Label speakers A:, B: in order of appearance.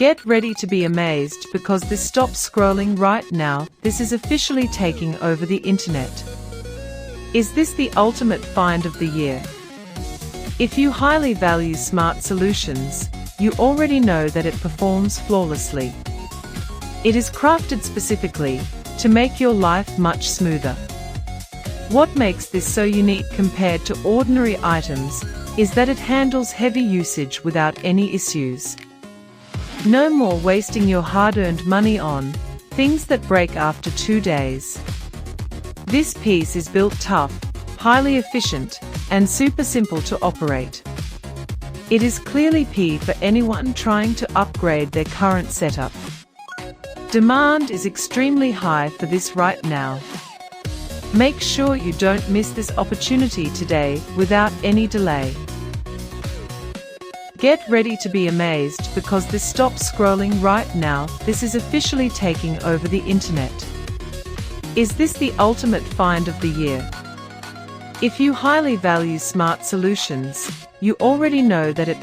A: Get ready to be amazed because this stops scrolling right now. This is officially taking over the internet. Is this the ultimate find of the year? If you highly value smart solutions, you already know that it performs flawlessly. It is crafted specifically to make your life much smoother. What makes this so unique compared to ordinary items is that it handles heavy usage without any issues. No more wasting your hard-earned money on things that break after 2 days. This piece is built tough, highly efficient, and super simple to operate. It is clearly P for anyone trying to upgrade their current setup. Demand is extremely high for this right now. Make sure you don't miss this opportunity today without any delay. Get ready to be amazed because this stops scrolling right now. This is officially taking over the internet. Is this the ultimate find of the year? If you highly value smart solutions, you already know that it